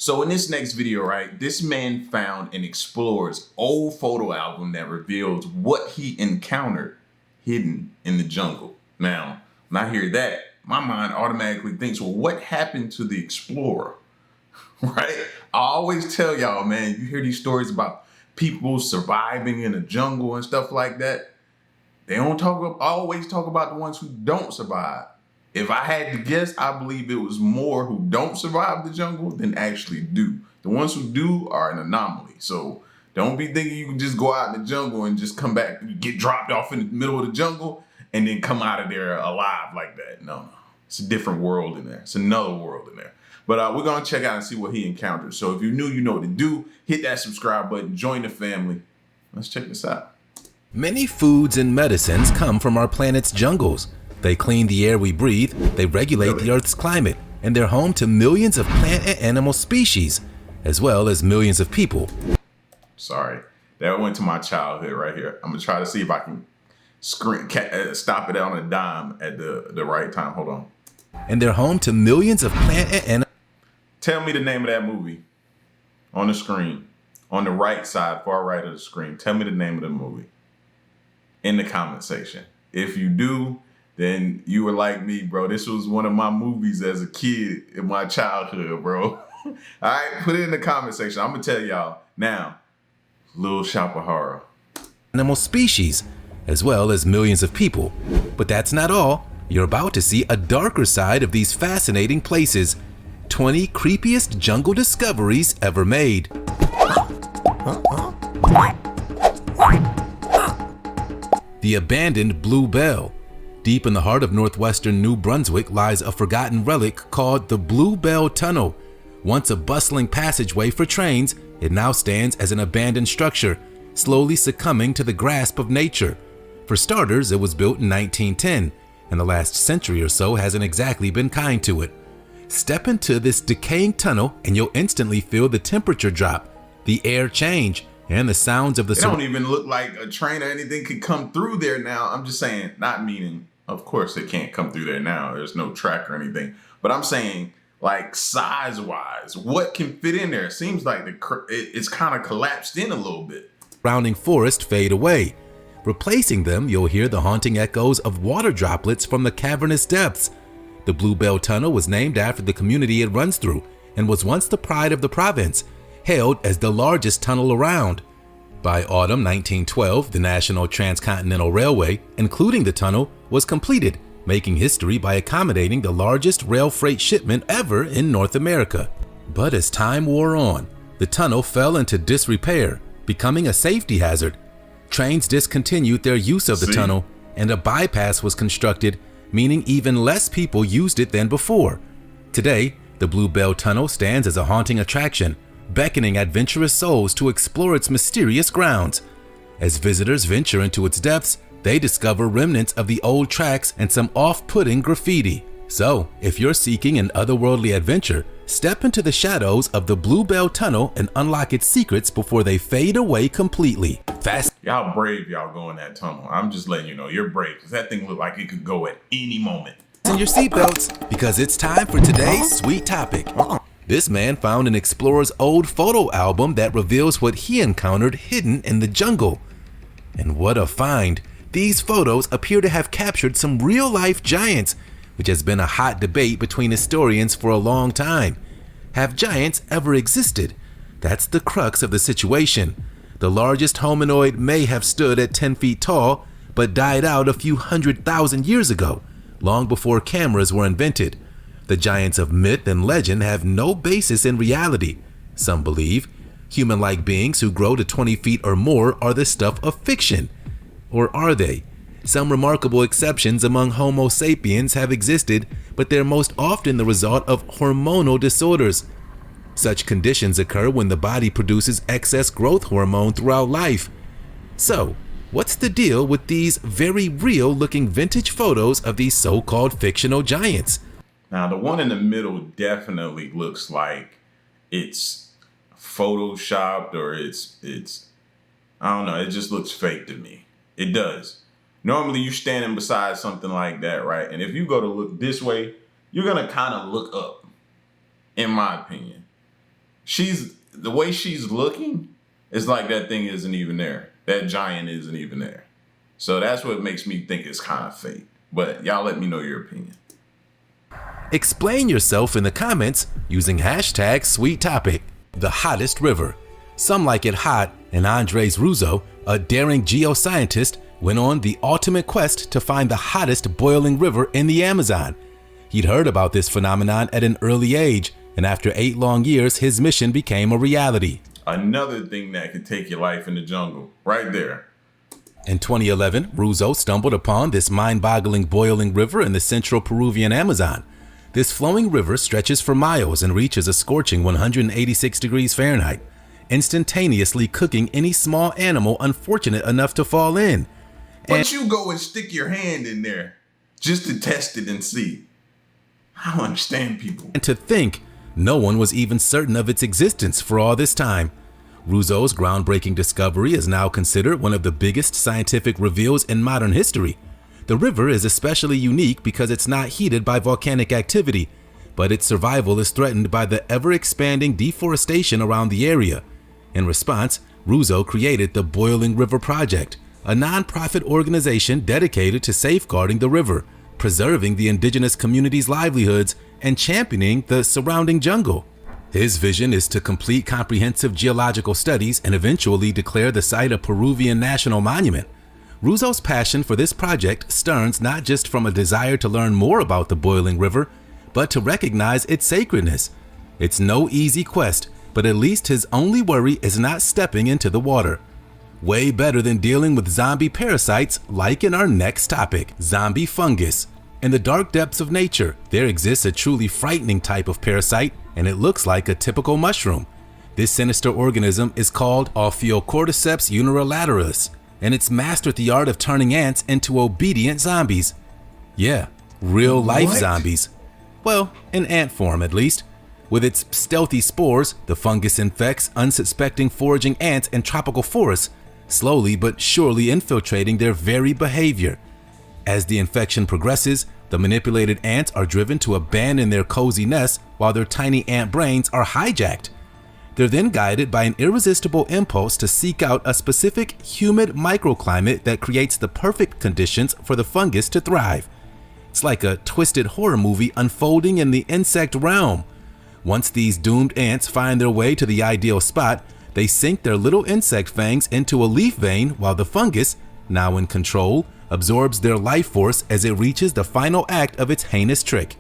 So in this next video, right, this man found and explores old photo album that reveals what he encountered hidden in the jungle. Now, when I hear that, my mind automatically thinks, well, what happened to the explorer? Right? I always tell y'all, man, you hear these stories about people surviving in the jungle and stuff like that. They don't always talk about the ones who don't survive. If I had to guess, I believe it was more who don't survive the jungle than actually do. The ones who do are an anomaly. So don't be thinking you can just go out in the jungle and just come back, get dropped off in the middle of the jungle and then come out of there alive like that. No. It's a different world in there. It's another world in there. But we're going to check out and see what he encountered. So if you're new, you know what to do. Hit that subscribe button. Join the family. Let's check this out. Many foods and medicines come from our planet's jungles. They clean the air we breathe, they regulate the Earth's climate, and they're home to millions of plant and animal species, as well as millions of people. Sorry, that went to my childhood right here. I'm going to try to see if I can stop it on a dime at the right time. Hold on. And they're home to millions of plant and animal. Tell me the name of that movie on the screen, on the right side, far right of the screen. Tell me the name of the movie in the comment section. If you do, then you were like me, bro. This was one of my movies as a kid in my childhood, bro. All right, put it in the comment section. I'm going to tell y'all now. Little Shop of Horror. Animal species, as well as millions of people. But that's not all. You're about to see a darker side of these fascinating places. 20 creepiest jungle discoveries ever made. The abandoned Blue Bell. Deep in the heart of northwestern New Brunswick lies a forgotten relic called the Blue Bell Tunnel. Once a bustling passageway for trains, it now stands as an abandoned structure, slowly succumbing to the grasp of nature. For starters, it was built in 1910, and the last century or so hasn't exactly been kind to it. Step into this decaying tunnel and you'll instantly feel the temperature drop, the air change, and the sounds of the... It don't even look like a train or anything could come through there now. I'm just saying, not meaning, of course it can't come through there now. There's no track or anything. But I'm saying, like, size-wise, what can fit in there? It seems like it's kind of collapsed in a little bit. Surrounding forest fade away. Replacing them, you'll hear the haunting echoes of water droplets from the cavernous depths. The Blue Bell Tunnel was named after the community it runs through and was once the pride of the province, hailed as the largest tunnel around. By autumn 1912, the National Transcontinental Railway, including the tunnel, was completed, making history by accommodating the largest rail freight shipment ever in North America. But as time wore on, the tunnel fell into disrepair, becoming a safety hazard. Trains discontinued their use of the tunnel, and a bypass was constructed, meaning even less people used it than before. Today, the Blue Bell Tunnel stands as a haunting attraction, beckoning adventurous souls to explore its mysterious grounds. As visitors venture into its depths, they discover remnants of the old tracks and some off-putting graffiti. So, if you're seeking an otherworldly adventure, step into the shadows of the Blue Bell Tunnel and unlock its secrets before they fade away completely. Y'all brave, y'all go in that tunnel. I'm just letting you know, you're brave, because that thing looked like it could go at any moment. Fasten your seatbelts, because it's time for today's sweet topic. This man found an explorer's old photo album that reveals what he encountered hidden in the jungle. And what a find! These photos appear to have captured some real-life giants, which has been a hot debate between historians for a long time. Have giants ever existed? That's the crux of the situation. The largest hominoid may have stood at 10 feet tall, but died out a few 100,000 years ago, long before cameras were invented. The giants of myth and legend have no basis in reality. Some believe human-like beings who grow to 20 feet or more are the stuff of fiction. Or are they? Some remarkable exceptions among Homo sapiens have existed, but they're most often the result of hormonal disorders. Such conditions occur when the body produces excess growth hormone throughout life. So, what's the deal with these very real-looking vintage photos of these so-called fictional giants? Now, the one in the middle definitely looks like it's photoshopped or it's I don't know, it just looks fake to me. It does. Normally, you're standing beside something like that, right? And if you go to look this way, you're going to kind of look up, in my opinion. the way she's looking, it's like that thing isn't even there. That giant isn't even there. So that's what makes me think it's kind of fake. But y'all let me know your opinion. Explain yourself in the comments using hashtag #SweetTopic. The hottest river. Some like it hot, and Andres Russo, a daring geoscientist, went on the ultimate quest to find the hottest boiling river in the Amazon. He'd heard about this phenomenon at an early age, and after 8 long years, his mission became a reality. Another thing that could take your life in the jungle, right there. In 2011, Russo stumbled upon this mind-boggling boiling river in the central Peruvian Amazon. This flowing river stretches for miles and reaches a scorching 186 degrees Fahrenheit, instantaneously cooking any small animal unfortunate enough to fall in. But you go and stick your hand in there just to test it and see. I don't understand people. And to think, no one was even certain of its existence for all this time. Russo's groundbreaking discovery is now considered one of the biggest scientific reveals in modern history. The river is especially unique because it's not heated by volcanic activity, but its survival is threatened by the ever-expanding deforestation around the area. In response, Russo created the Boiling River Project, a non-profit organization dedicated to safeguarding the river, preserving the indigenous community's livelihoods, and championing the surrounding jungle. His vision is to complete comprehensive geological studies and eventually declare the site a Peruvian national monument. Russo's passion for this project stems not just from a desire to learn more about the boiling river, but to recognize its sacredness. It's no easy quest, but at least his only worry is not stepping into the water. Way better than dealing with zombie parasites like in our next topic, zombie fungus. In the dark depths of nature, there exists a truly frightening type of parasite, and it looks like a typical mushroom. This sinister organism is called Ophiocordyceps unilateralis, and it's mastered the art of turning ants into obedient zombies. Yeah, real-life zombies. Well, in ant form at least. With its stealthy spores, the fungus infects unsuspecting foraging ants in tropical forests, slowly but surely infiltrating their very behavior. As the infection progresses, the manipulated ants are driven to abandon their cozy nests while their tiny ant brains are hijacked. They're then guided by an irresistible impulse to seek out a specific humid microclimate that creates the perfect conditions for the fungus to thrive. It's like a twisted horror movie unfolding in the insect realm. Once these doomed ants find their way to the ideal spot, they sink their little insect fangs into a leaf vein while the fungus, now in control, absorbs their life force as it reaches the final act of its heinous trick.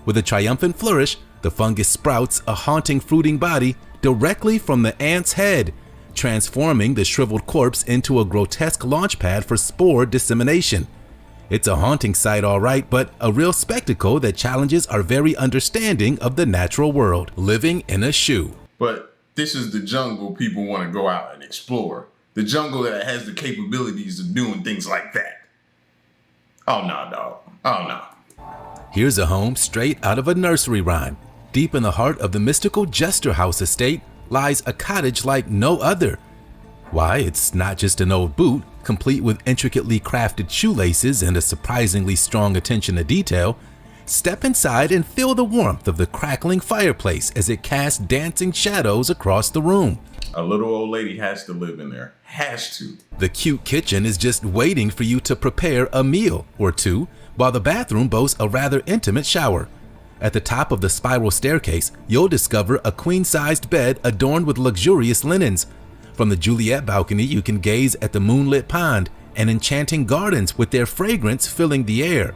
With a triumphant flourish, the fungus sprouts a haunting fruiting body directly from the ant's head, transforming the shriveled corpse into a grotesque launchpad for spore dissemination. It's a haunting sight, all right, but a real spectacle that challenges our very understanding of the natural world. Living in a shoe. But this is the jungle people want to go out and explore. The jungle that has the capabilities of doing things like that. Oh, no, dog. Oh, no. Here's a home straight out of a nursery rhyme. Deep in the heart of the mystical Jester House estate lies a cottage like no other. Why, it's not just an old boot, complete with intricately crafted shoelaces and a surprisingly strong attention to detail. Step inside and feel the warmth of the crackling fireplace as it casts dancing shadows across the room. A little old lady has to live in there. Has to. The cute kitchen is just waiting for you to prepare a meal or two, while the bathroom boasts a rather intimate shower. At the top of the spiral staircase, you'll discover a queen-sized bed adorned with luxurious linens. From the Juliet balcony, you can gaze at the moonlit pond and enchanting gardens with their fragrance filling the air.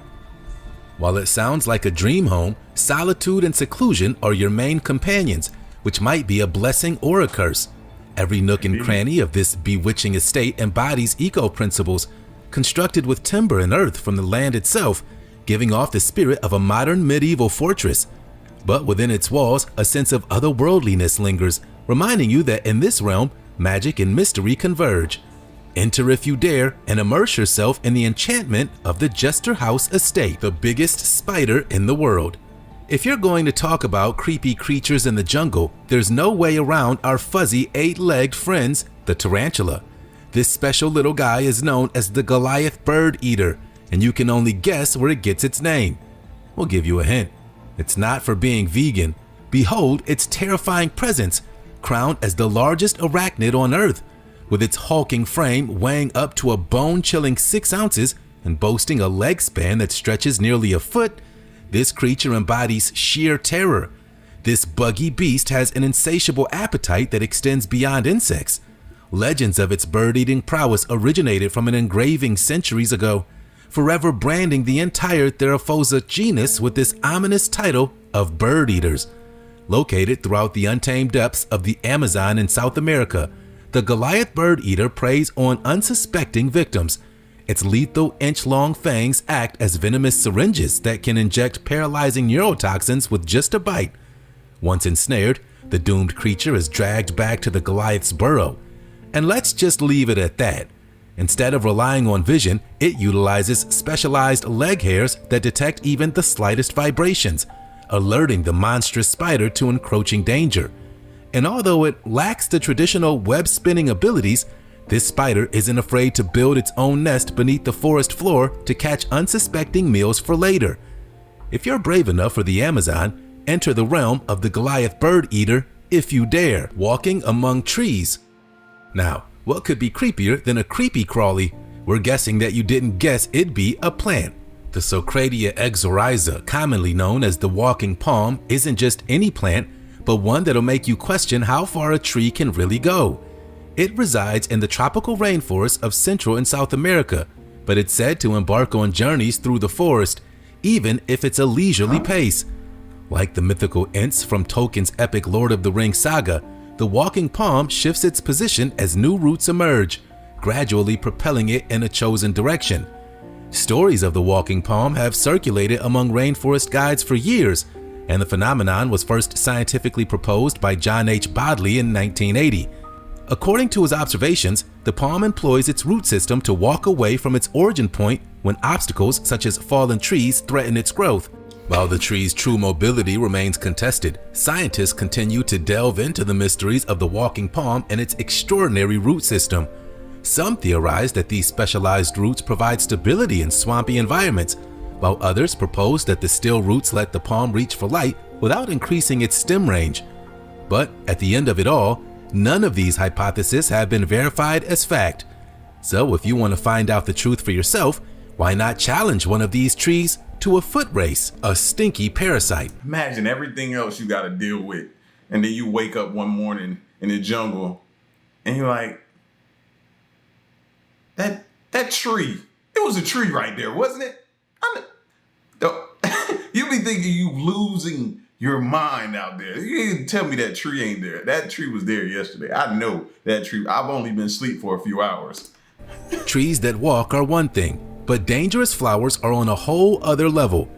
While it sounds like a dream home, solitude and seclusion are your main companions, which might be a blessing or a curse. Every nook and cranny of this bewitching estate embodies eco-principles, constructed with timber and earth from the land itself, giving off the spirit of a modern medieval fortress. But within its walls, a sense of otherworldliness lingers, reminding you that in this realm, magic and mystery converge. Enter if you dare and immerse yourself in the enchantment of the Jester House estate, the biggest spider in the world. If you're going to talk about creepy creatures in the jungle, there's no way around our fuzzy 8-legged friends, the tarantula. This special little guy is known as the Goliath bird eater, and you can only guess where it gets its name. We'll give you a hint. It's not for being vegan. Behold its terrifying presence, crowned as the largest arachnid on Earth, with its hulking frame weighing up to a bone-chilling 6 ounces and boasting a leg span that stretches nearly a foot. This creature embodies sheer terror. This buggy beast has an insatiable appetite that extends beyond insects. Legends of its bird-eating prowess originated from an engraving centuries ago, forever branding the entire Theraphosa genus with this ominous title of bird eaters. Located throughout the untamed depths of the Amazon in South America, the Goliath bird eater preys on unsuspecting victims. Its lethal inch-long fangs act as venomous syringes that can inject paralyzing neurotoxins with just a bite. Once ensnared, the doomed creature is dragged back to the Goliath's burrow. And let's just leave it at that. Instead of relying on vision, it utilizes specialized leg hairs that detect even the slightest vibrations, alerting the monstrous spider to encroaching danger. And although it lacks the traditional web-spinning abilities, this spider isn't afraid to build its own nest beneath the forest floor to catch unsuspecting meals for later. If you're brave enough for the Amazon, enter the realm of the Goliath bird eater if you dare, walking among trees. Now, what could be creepier than a creepy crawly? We're guessing that you didn't guess it'd be a plant. The Socratia exoryza, commonly known as the walking palm, isn't just any plant, but one that'll make you question how far a tree can really go. It resides in the tropical rainforests of Central and South America, but it's said to embark on journeys through the forest, even if it's a leisurely pace. Like the mythical Ents from Tolkien's epic Lord of the Rings saga, the walking palm shifts its position as new roots emerge, gradually propelling it in a chosen direction. Stories of the walking palm have circulated among rainforest guides for years, and the phenomenon was first scientifically proposed by John H. Bodley in 1980. According to his observations, the palm employs its root system to walk away from its origin point when obstacles such as fallen trees threaten its growth. While the tree's true mobility remains contested, scientists continue to delve into the mysteries of the walking palm and its extraordinary root system. Some theorize that these specialized roots provide stability in swampy environments, while others propose that the still roots let the palm reach for light without increasing its stem range. But at the end of it all, none of these hypotheses have been verified as fact. So if you want to find out the truth for yourself, why not challenge one of these trees to a foot race, a stinky parasite? Imagine everything else you got to deal with, and then you wake up one morning in the jungle, and you're like, that tree, it was a tree right there, wasn't it? You be thinking you losing your mind out there. You didn't tell me that tree ain't there. That tree was there yesterday. I know that tree. I've only been asleep for a few hours. Trees that walk are one thing, but dangerous flowers are on a whole other level.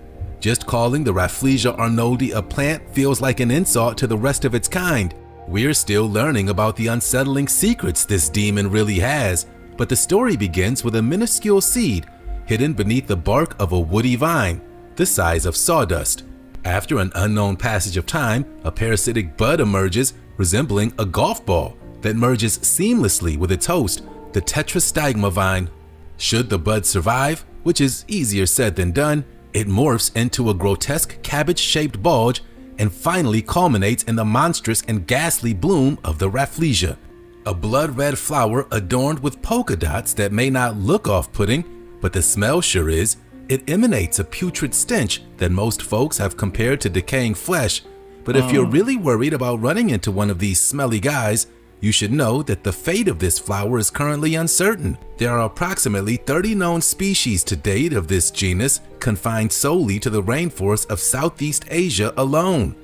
Just calling the Rafflesia arnoldi a plant feels like an insult to the rest of its kind. We're still learning about the unsettling secrets this demon really has, but the story begins with a minuscule seed hidden beneath the bark of a woody vine, the size of sawdust. After an unknown passage of time, a parasitic bud emerges resembling a golf ball that merges seamlessly with its host, the tetrastigma vine. Should the bud survive, which is easier said than done, it morphs into a grotesque cabbage-shaped bulge and finally culminates in the monstrous and ghastly bloom of the Rafflesia, a blood-red flower adorned with polka dots that may not look off-putting, but the smell sure is. It emanates a putrid stench that most folks have compared to decaying flesh. But if you're really worried about running into one of these smelly guys, you should know that the fate of this flower is currently uncertain. There are approximately 30 known species to date of this genus, confined solely to the rainforests of Southeast Asia alone.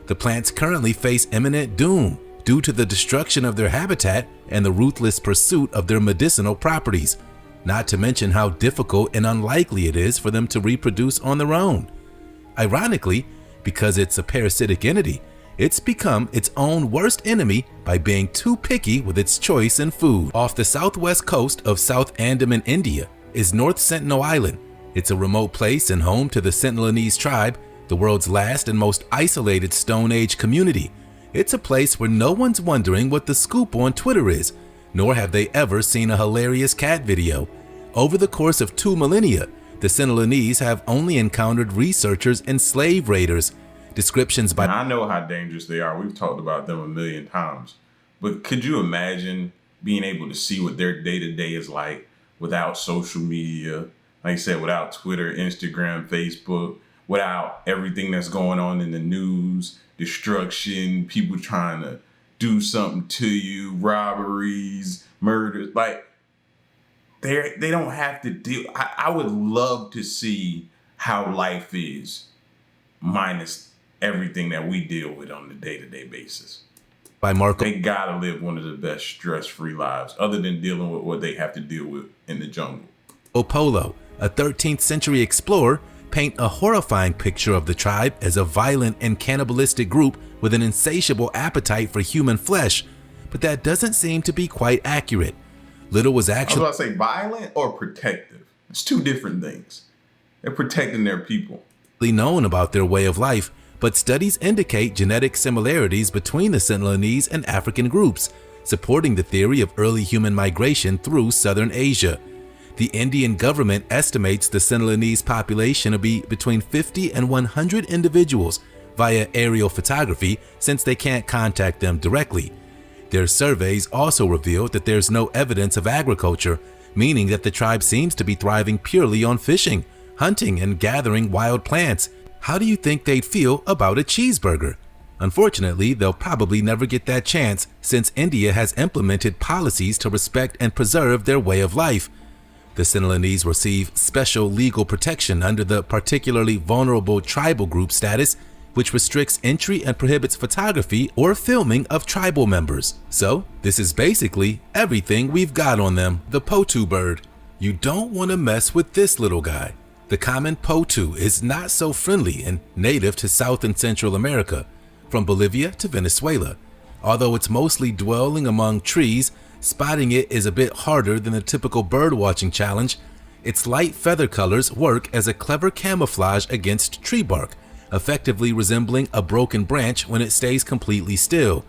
The plants currently face imminent doom due to the destruction of their habitat and the ruthless pursuit of their medicinal properties, not to mention how difficult and unlikely it is for them to reproduce on their own. Ironically, because it's a parasitic entity, it's become its own worst enemy by being too picky with its choice in food. Off the southwest coast of South Andaman, India, is North Sentinel Island. It's a remote place and home to the Sentinelese tribe, the world's last and most isolated Stone Age community. It's a place where no one's wondering what the scoop on Twitter is, nor have they ever seen a hilarious cat video. Over the course of 2 millennia, the Sentinelese have only encountered researchers and slave raiders. Descriptions by... Now, I know how dangerous they are. We've talked about them a million times. But could you imagine being able to see what their day-to-day is like without social media? Like I said, without Twitter, Instagram, Facebook, without everything that's going on in the news, destruction, people trying to do something to you, robberies, murders. Like, they don't have to deal. I would love to see how life is minus everything that we deal with on a day-to-day basis. By Marco. They gotta live one of the best stress-free lives, other than dealing with what they have to deal with in the jungle. Polo, a 13th century explorer, paint a horrifying picture of the tribe as a violent and cannibalistic group with an insatiable appetite for human flesh, but that doesn't seem to be quite accurate. Little was actually... I was about to say violent or protective. It's two different things. They're protecting their people. ...known about their way of life, but studies indicate genetic similarities between the Sentinelese and African groups, supporting the theory of early human migration through southern Asia. The Indian government estimates the Sentinelese population to be between 50 and 100 individuals via aerial photography, since they can't contact them directly. Their surveys also revealed that there's no evidence of agriculture, meaning that the tribe seems to be thriving purely on fishing, hunting, and gathering wild plants. How do you think they'd feel about a cheeseburger? Unfortunately, they'll probably never get that chance, since India has implemented policies to respect and preserve their way of life. The Sentinelese receive special legal protection under the particularly vulnerable tribal group status, which restricts entry and prohibits photography or filming of tribal members. So, this is basically everything we've got on them. The potoo bird. You don't want to mess with this little guy. The common potoo is not so friendly and native to South and Central America, from Bolivia to Venezuela. Although it's mostly dwelling among trees, spotting it is a bit harder than the typical bird watching challenge. Its light feather colors work as a clever camouflage against tree bark, effectively resembling a broken branch when it stays completely still.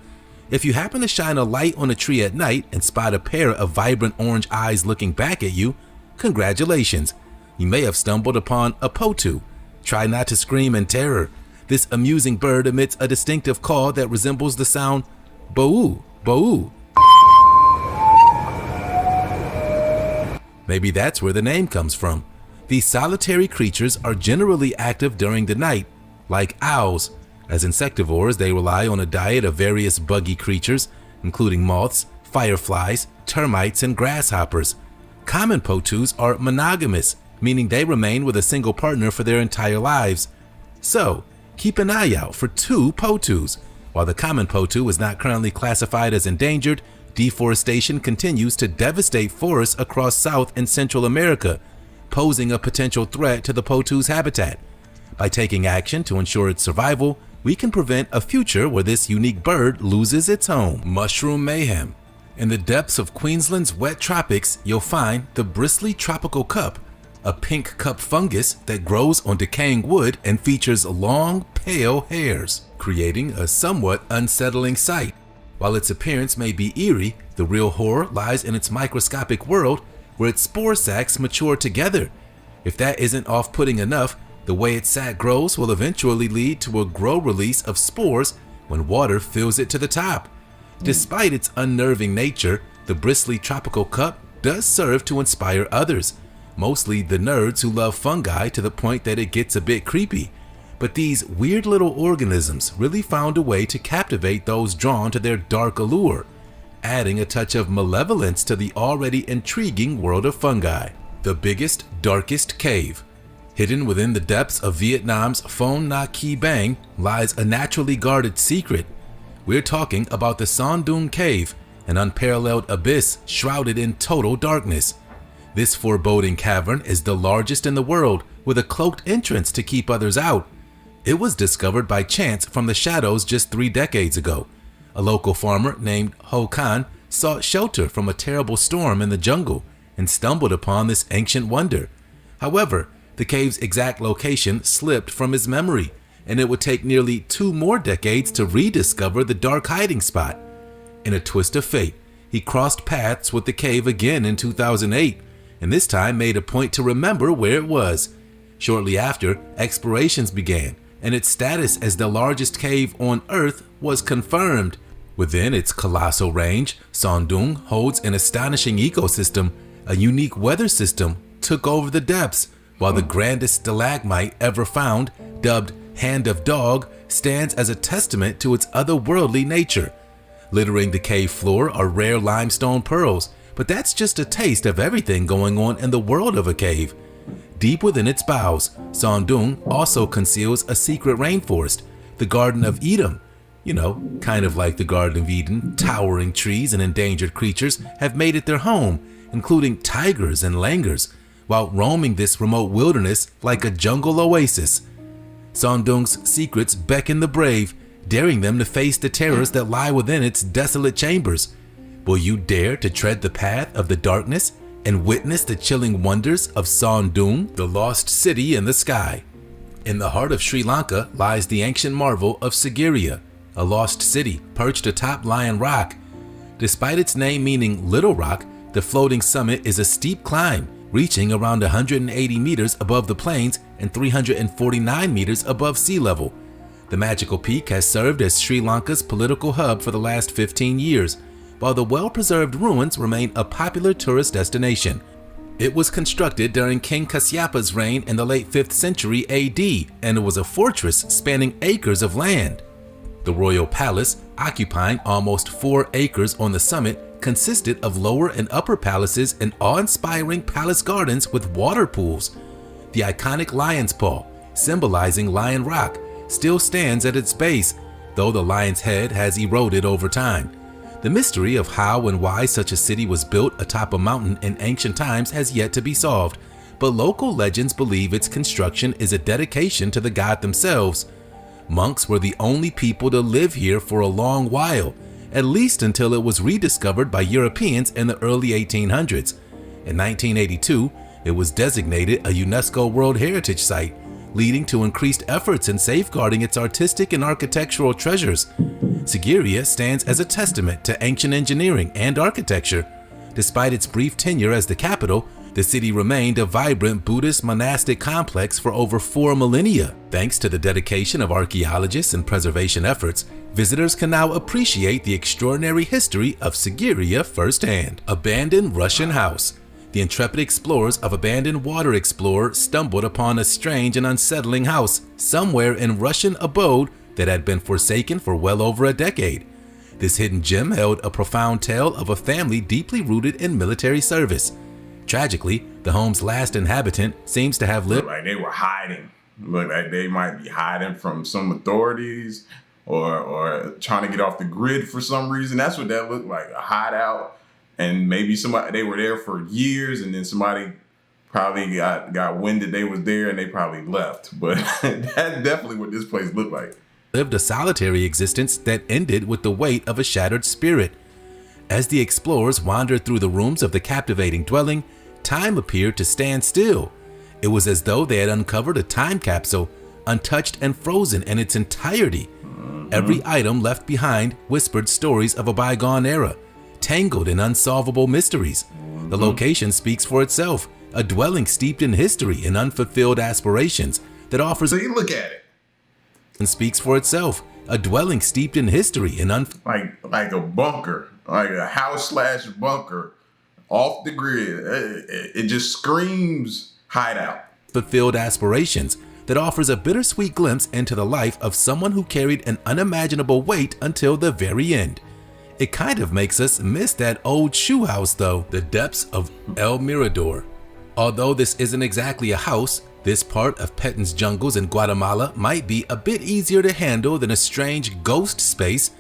If you happen to shine a light on a tree at night and spot a pair of vibrant orange eyes looking back at you, congratulations. You may have stumbled upon a potoo. Try not to scream in terror. This amusing bird emits a distinctive call that resembles the sound boo, boo. Maybe that's where the name comes from. These solitary creatures are generally active during the night, like owls. As insectivores, they rely on a diet of various buggy creatures, including moths, fireflies, termites, and grasshoppers. Common potoos are monogamous, meaning they remain with a single partner for their entire lives. So, keep an eye out for two potoos. While the common potoo is not currently classified as endangered, deforestation continues to devastate forests across South and Central America, posing a potential threat to the potoo's habitat. By taking action to ensure its survival, we can prevent a future where this unique bird loses its home. Mushroom mayhem. In the depths of Queensland's wet tropics, you'll find the Bristly tropical cup, a pink cup fungus that grows on decaying wood and features long, pale hairs, creating a somewhat unsettling sight. While its appearance may be eerie, the real horror lies in its microscopic world where its spore sacs mature together. If that isn't off-putting enough, the way its sac grows will eventually lead to a grow release of spores when water fills it to the top. Despite its unnerving nature, the Bristly tropical cup does serve to inspire others, mostly the nerds who love fungi to the point that it gets a bit creepy. But these weird little organisms really found a way to captivate those drawn to their dark allure, adding a touch of malevolence to the already intriguing world of fungi. The biggest, darkest cave. Hidden within the depths of Vietnam's Phon Nha Ki Bang lies a naturally guarded secret. We're talking about the Son Doong cave, an unparalleled abyss shrouded in total darkness. This foreboding cavern is the largest in the world, with a cloaked entrance to keep others out. It was discovered by chance from the shadows just 3 decades ago. A local farmer named Ho Khan sought shelter from a terrible storm in the jungle and stumbled upon this ancient wonder. However, the cave's exact location slipped from his memory, and it would take nearly 2 more decades to rediscover the dark hiding spot. In a twist of fate, he crossed paths with the cave again in 2008, and this time made a point to remember where it was. Shortly after, explorations began, and its status as the largest cave on Earth was confirmed. Within its colossal range, Son Doong holds an astonishing ecosystem. A unique weather system took over the depths, while the grandest stalagmite ever found, dubbed Hand of Dog, stands as a testament to its otherworldly nature. Littering the cave floor are rare limestone pearls, but that's just a taste of everything going on in the world of a cave. Deep within its bowels, Son Doong also conceals a secret rainforest, the Garden of Eden. You know, kind of like the Garden of Eden, towering trees and endangered creatures have made it their home, including tigers and langurs, while roaming this remote wilderness like a jungle oasis. Son Doong's secrets beckon the brave, daring them to face the terrors that lie within its desolate chambers. Will you dare to tread the path of the darkness and witness the chilling wonders of Son Doong, the lost city in the sky? In the heart of Sri Lanka lies the ancient marvel of Sigiriya, a lost city perched atop Lion Rock. Despite its name meaning Little Rock, the floating summit is a steep climb, reaching around 180 meters above the plains and 349 meters above sea level. The magical peak has served as Sri Lanka's political hub for the last 15 years, while the well-preserved ruins remain a popular tourist destination. It was constructed during King Kasyapa's reign in the late 5th century AD, and it was a fortress spanning acres of land. The royal palace, occupying almost 4 acres on the summit, consisted of lower and upper palaces and awe-inspiring palace gardens with water pools. The iconic lion's paw, symbolizing Lion Rock, still stands at its base, though the lion's head has eroded over time. The mystery of how and why such a city was built atop a mountain in ancient times has yet to be solved, but local legends believe its construction is a dedication to the god themselves. Monks were the only people to live here for a long while, at least until it was rediscovered by Europeans in the early 1800s. In 1982, it was designated a UNESCO World Heritage Site, leading to increased efforts in safeguarding its artistic and architectural treasures. Sigiriya stands as a testament to ancient engineering and architecture. Despite its brief tenure as the capital, the city remained a vibrant Buddhist monastic complex for over 4 millennia. Thanks to the dedication of archaeologists and preservation efforts, visitors can now appreciate the extraordinary history of Sigiriya firsthand. Abandoned Russian house. The intrepid explorers of Abandoned Water Explorer stumbled upon a strange and unsettling house somewhere in Russian abode that had been forsaken for well over a decade. This hidden gem held a profound tale of a family deeply rooted in military service. Tragically, the home's last inhabitant seems to have lived like they were hiding. Look like they might be hiding from some authorities or trying to get off the grid for some reason. That's what that looked like, a hideout. And maybe they were there for years, and then somebody probably got wind that they was there and they probably left. But that's definitely what this place looked like. Lived a solitary existence that ended with the weight of a shattered spirit. As the explorers wandered through the rooms of the captivating dwelling, time appeared to stand still. It was as though they had uncovered a time capsule, untouched and frozen in its entirety. Every item left behind whispered stories of a bygone era, tangled in unsolvable mysteries. The location speaks for itself, a dwelling steeped in history and unfulfilled aspirations that offers. So you look at it. And speaks for itself, a dwelling steeped in history and like a bunker, like a house/bunker off the grid. It just screams hideout. Fulfilled aspirations that offers a bittersweet glimpse into the life of someone who carried an unimaginable weight until the very end. It kind of makes us miss that old shoe house though. The depths of El Mirador. Although this isn't exactly a house, this part of Pettin's jungles in Guatemala might be a bit easier to handle than a strange ghost space,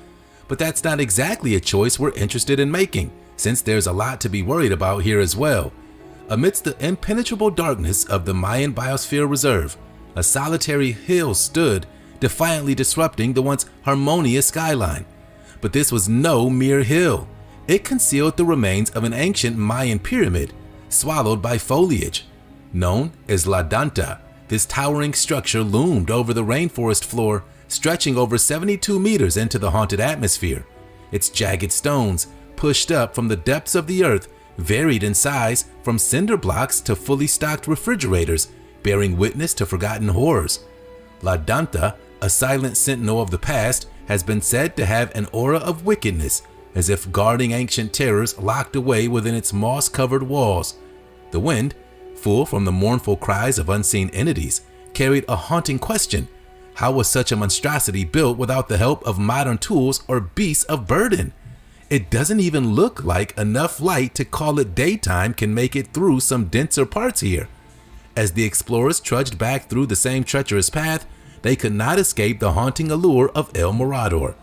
but that's not exactly a choice we're interested in making, since there's a lot to be worried about here as well. Amidst the impenetrable darkness of the Mayan Biosphere Reserve, a solitary hill stood, defiantly disrupting the once harmonious skyline. But this was no mere hill. It concealed the remains of an ancient Mayan pyramid, swallowed by foliage. Known as La Danta, this towering structure loomed over the rainforest floor, stretching over 72 meters into the haunted atmosphere. Its jagged stones, pushed up from the depths of the earth, varied in size from cinder blocks to fully stocked refrigerators, bearing witness to forgotten horrors. La Danta, a silent sentinel of the past, has been said to have an aura of wickedness, as if guarding ancient terrors locked away within its moss-covered walls. The wind, full from the mournful cries of unseen entities, carried a haunting question. How was such a monstrosity built without the help of modern tools or beasts of burden? It doesn't even look like enough light to call it daytime can make it through some denser parts here. As the explorers trudged back through the same treacherous path, they could not escape the haunting allure of El Mirador.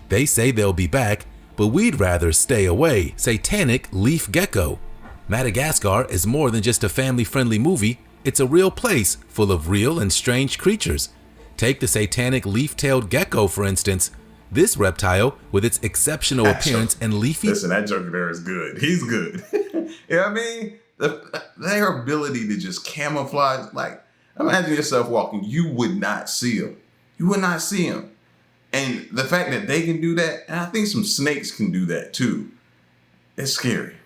They say they'll be back, but we'd rather stay away. Satanic leaf gecko. Madagascar is more than just a family-friendly movie. It's a real place full of real and strange creatures. Take the satanic leaf-tailed gecko, for instance. This reptile, with its exceptional appearance and leafy... Listen, that joker there is good. He's good. You know what I mean? Their ability to just camouflage, like, imagine yourself walking, you would not see him. You would not see him. And the fact that they can do that, and I think some snakes can do that too, it's scary.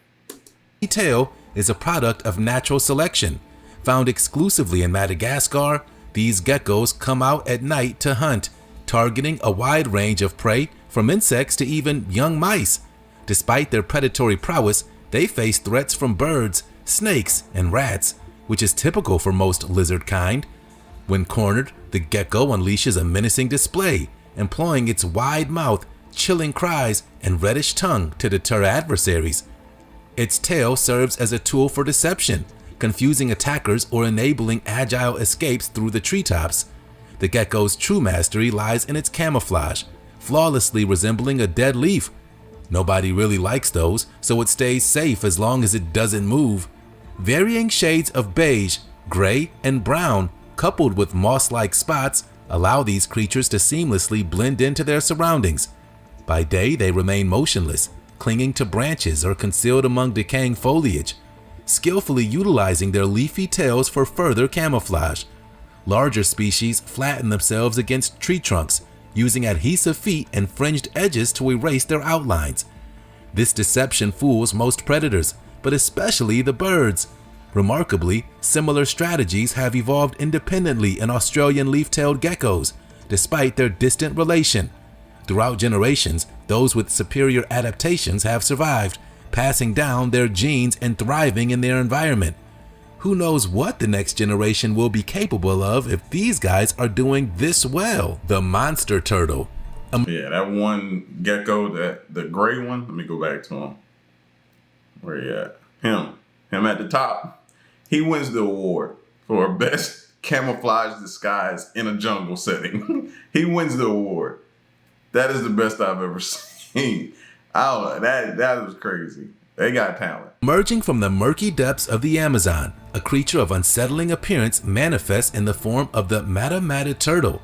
Tail is a product of natural selection. Found exclusively in Madagascar, these geckos come out at night to hunt, targeting a wide range of prey from insects to even young mice. Despite their predatory prowess, they face threats from birds, snakes, and rats, which is typical for most lizard kind. When cornered, the gecko unleashes a menacing display, employing its wide mouth, chilling cries, and reddish tongue to deter adversaries. Its tail serves as a tool for deception, confusing attackers or enabling agile escapes through the treetops. The gecko's true mastery lies in its camouflage, flawlessly resembling a dead leaf. Nobody really likes those, so it stays safe as long as it doesn't move. Varying shades of beige, gray, and brown, coupled with moss-like spots, allow these creatures to seamlessly blend into their surroundings. By day, they remain motionless, clinging to branches or concealed among decaying foliage, skillfully utilizing their leafy tails for further camouflage. Larger species flatten themselves against tree trunks, using adhesive feet and fringed edges to erase their outlines. This deception fools most predators, but especially the birds. Remarkably, similar strategies have evolved independently in Australian leaf-tailed geckos, despite their distant relation. Throughout generations, those with superior adaptations have survived, passing down their genes and thriving in their environment. Who knows what the next generation will be capable of if these guys are doing this well? The monster turtle. Yeah, that one gecko, the gray one, let me go back to him. Where he at? Him at the top. He wins the award for best camouflage disguise in a jungle setting. He wins the award. That is the best I've ever seen. I don't know, that was crazy. They got talent. Emerging from the murky depths of the Amazon, a creature of unsettling appearance manifests in the form of the Matamata turtle.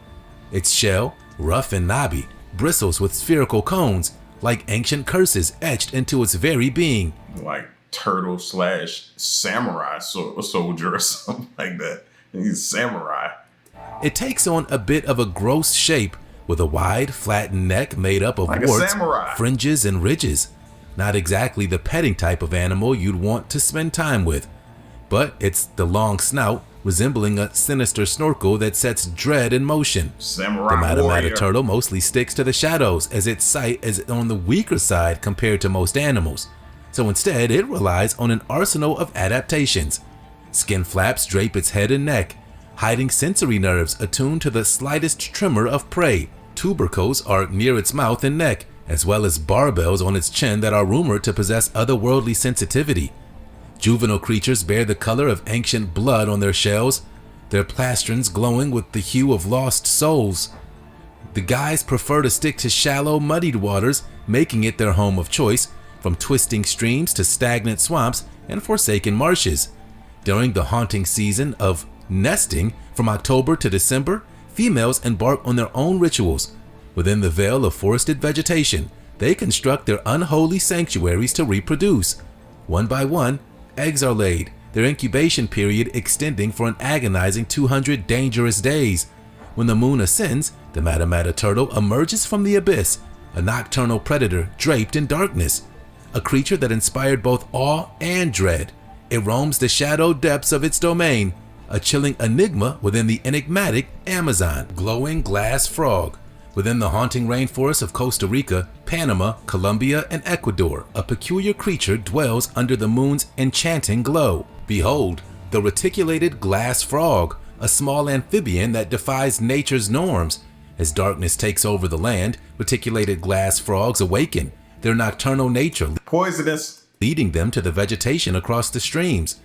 Its shell, rough and knobby, bristles with spherical cones, like ancient curses etched into its very being. Like turtle / samurai soldier or something like that. He's samurai. It takes on a bit of a gross shape, with a wide, flattened neck made up of like warts, fringes, and ridges. Not exactly the petting type of animal you'd want to spend time with, but it's the long snout, resembling a sinister snorkel, that sets dread in motion. Samurai the warrior. Matamata turtle mostly sticks to the shadows, as its sight is on the weaker side compared to most animals. So instead, it relies on an arsenal of adaptations. Skin flaps drape its head and neck, hiding sensory nerves attuned to the slightest tremor of prey. Tubercles are near its mouth and neck, as well as barbels on its chin that are rumored to possess otherworldly sensitivity. Juvenile creatures bear the color of ancient blood on their shells, their plastrons glowing with the hue of lost souls. The guys prefer to stick to shallow, muddied waters, making it their home of choice, from twisting streams to stagnant swamps and forsaken marshes. During the haunting season of nesting, from October to December, females embark on their own rituals. Within the veil of forested vegetation, they construct their unholy sanctuaries to reproduce. One by one, eggs are laid, their incubation period extending for an agonizing 200 dangerous days. When the moon ascends, the Matamata turtle emerges from the abyss, a nocturnal predator draped in darkness. A creature that inspired both awe and dread. It roams the shadowed depths of its domain, a chilling enigma within the enigmatic Amazon. Glowing glass frog. Within the haunting rainforests of Costa Rica, Panama, Colombia, and Ecuador, a peculiar creature dwells under the moon's enchanting glow. Behold, the reticulated glass frog, a small amphibian that defies nature's norms. As darkness takes over the land, reticulated glass frogs awaken, their nocturnal nature Poisonous. leading them to the vegetation across the streams.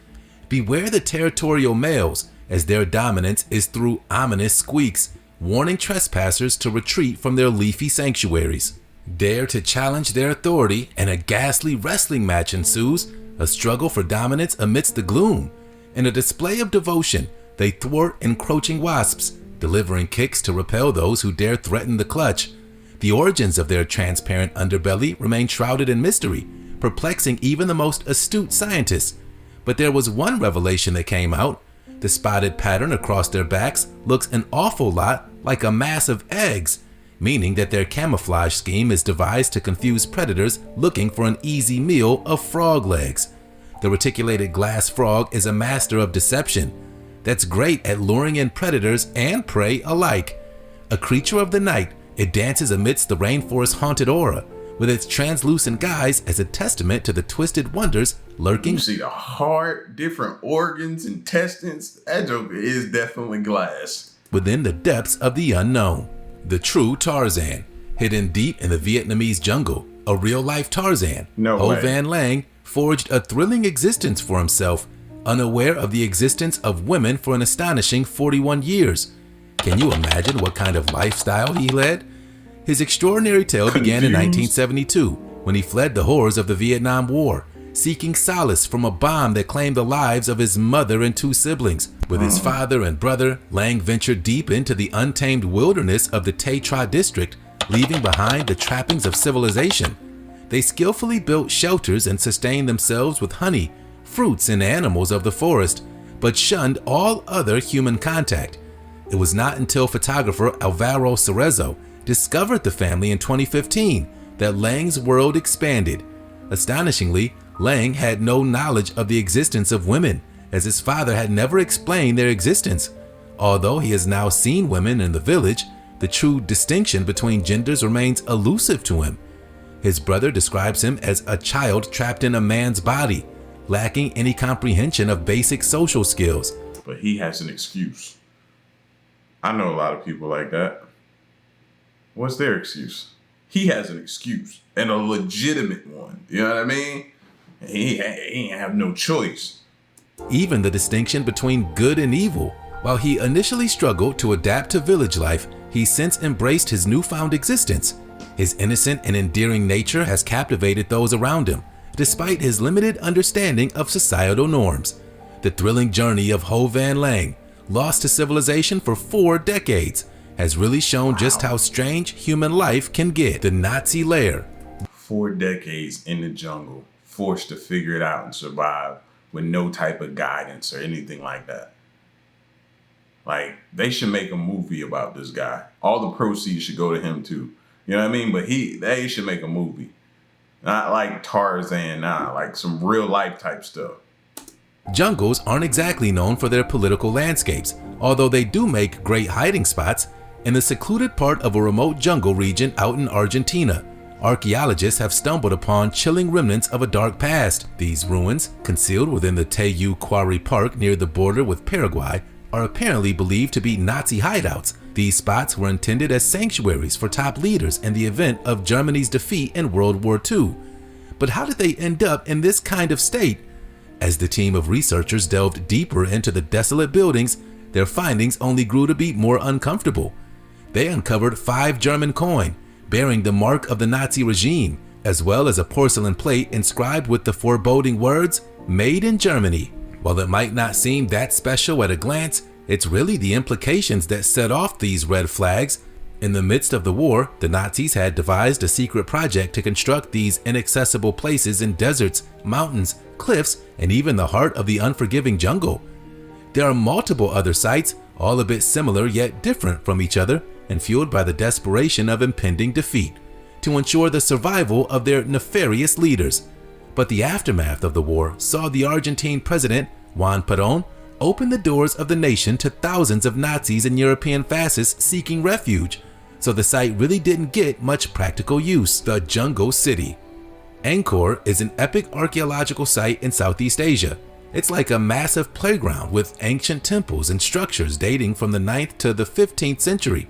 Beware the territorial males, as their dominance is through ominous squeaks, warning trespassers to retreat from their leafy sanctuaries. Dare to challenge their authority, and a ghastly wrestling match ensues, a struggle for dominance amidst the gloom. In a display of devotion, they thwart encroaching wasps, delivering kicks to repel those who dare threaten the clutch. The origins of their transparent underbelly remain shrouded in mystery, perplexing even the most astute scientists. But there was one revelation that came out. The spotted pattern across their backs looks an awful lot like a mass of eggs, meaning that their camouflage scheme is devised to confuse predators looking for an easy meal of frog legs. The reticulated glass frog is a master of deception that's great at luring in predators and prey alike. A creature of the night, it dances amidst the rainforest's haunted aura, with its translucent guise as a testament to the twisted wonders lurking. You see the heart, different organs, intestines. That joker is definitely glass. Within the depths of the unknown. The true Tarzan, hidden deep in the Vietnamese jungle, a real-life Tarzan. No Ho way. Van Lang forged a thrilling existence for himself, unaware of the existence of women for an astonishing 41 years. Can you imagine what kind of lifestyle he led? His extraordinary tale began in 1972 when he fled the horrors of the Vietnam War, seeking solace from a bomb that claimed the lives of his mother and 2 siblings. With his father and brother, Lang ventured deep into the untamed wilderness of the Tay Tra district, leaving behind the trappings of civilization. They skillfully built shelters and sustained themselves with honey, fruits, and animals of the forest, but shunned all other human contact. It was not until photographer Alvaro Cerezo discovered the family in 2015 that Lang's world expanded. Astonishingly, Lang had no knowledge of the existence of women, as his father had never explained their existence. Although he has now seen women in the village, the true distinction between genders remains elusive to him. His brother describes him as a child trapped in a man's body, lacking any comprehension of basic social skills. But he has an excuse. I know a lot of people like that. What's their excuse? He has an excuse, and a legitimate one. You know what I mean? He ain't have no choice. Even the distinction between good and evil. While he initially struggled to adapt to village life, he's since embraced his newfound existence. His innocent and endearing nature has captivated those around him, despite his limited understanding of societal norms. The thrilling journey of Ho Van Lang, lost to civilization for 4 decades, has really shown just how strange human life can get. The Nazi lair. 4 decades in the jungle, forced to figure it out and survive with no type of guidance or anything like that. Like, they should make a movie about this guy. All the proceeds should go to him too. You know what I mean? But they should make a movie. Not like Tarzan, like some real life type stuff. Jungles aren't exactly known for their political landscapes, although they do make great hiding spots. In the secluded part of a remote jungle region out in Argentina, archaeologists have stumbled upon chilling remnants of a dark past. These ruins, concealed within the Tayu Quarry Park near the border with Paraguay, are apparently believed to be Nazi hideouts. These spots were intended as sanctuaries for top leaders in the event of Germany's defeat in World War II. But how did they end up in this kind of state? As the team of researchers delved deeper into the desolate buildings, their findings only grew to be more uncomfortable. They uncovered 5 German coins bearing the mark of the Nazi regime, as well as a porcelain plate inscribed with the foreboding words, "Made in Germany." While it might not seem that special at a glance, it's really the implications that set off these red flags. In the midst of the war, the Nazis had devised a secret project to construct these inaccessible places in deserts, mountains, cliffs, and even the heart of the unforgiving jungle. There are multiple other sites, all a bit similar yet different from each other, and fueled by the desperation of impending defeat, to ensure the survival of their nefarious leaders. But the aftermath of the war saw the Argentine president, Juan Perón, opened the doors of the nation to thousands of Nazis and European fascists seeking refuge, so the site really didn't get much practical use. The Jungle City. Angkor is an epic archaeological site in Southeast Asia. It's like a massive playground with ancient temples and structures dating from the 9th to the 15th century.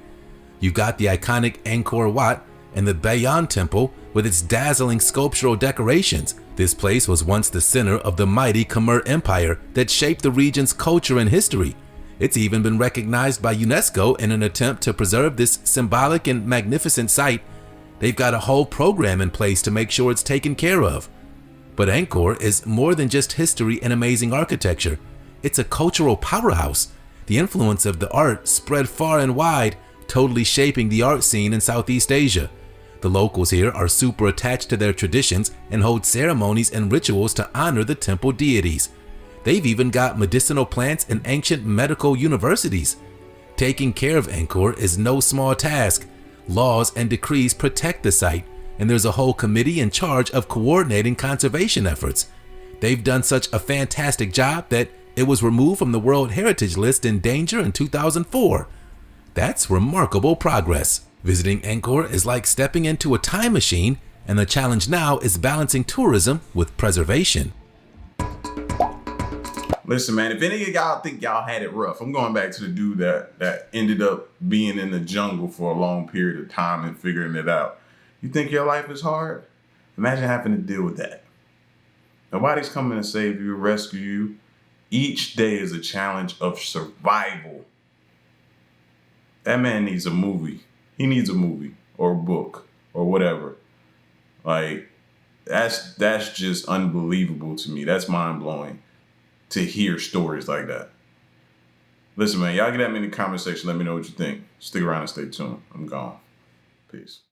You got the iconic Angkor Wat and the Bayon Temple with its dazzling sculptural decorations. This place was once the center of the mighty Khmer Empire that shaped the region's culture and history. It's even been recognized by UNESCO in an attempt to preserve this symbolic and magnificent site. They've got a whole program in place to make sure it's taken care of. But Angkor is more than just history and amazing architecture. It's a cultural powerhouse. The influence of the art spread far and wide, totally shaping the art scene in Southeast Asia. The locals here are super attached to their traditions and hold ceremonies and rituals to honor the temple deities. They've even got medicinal plants and ancient medical universities. Taking care of Angkor is no small task. Laws and decrees protect the site, and there's a whole committee in charge of coordinating conservation efforts. They've done such a fantastic job that it was removed from the World Heritage List in danger in 2004. That's remarkable progress. Visiting Angkor is like stepping into a time machine, and the challenge now is balancing tourism with preservation. Listen, man, if any of y'all think y'all had it rough, I'm going back to the dude that ended up being in the jungle for a long period of time and figuring it out. You think your life is hard? Imagine having to deal with that. Nobody's coming to save you, rescue you. Each day is a challenge of survival. That man needs a movie. He needs a movie or a book or whatever. Like, that's just unbelievable to me. That's mind-blowing to hear stories like that. Listen, man, y'all get at me in the comment section. Let me know what you think. Stick around and stay tuned. I'm gone. Peace.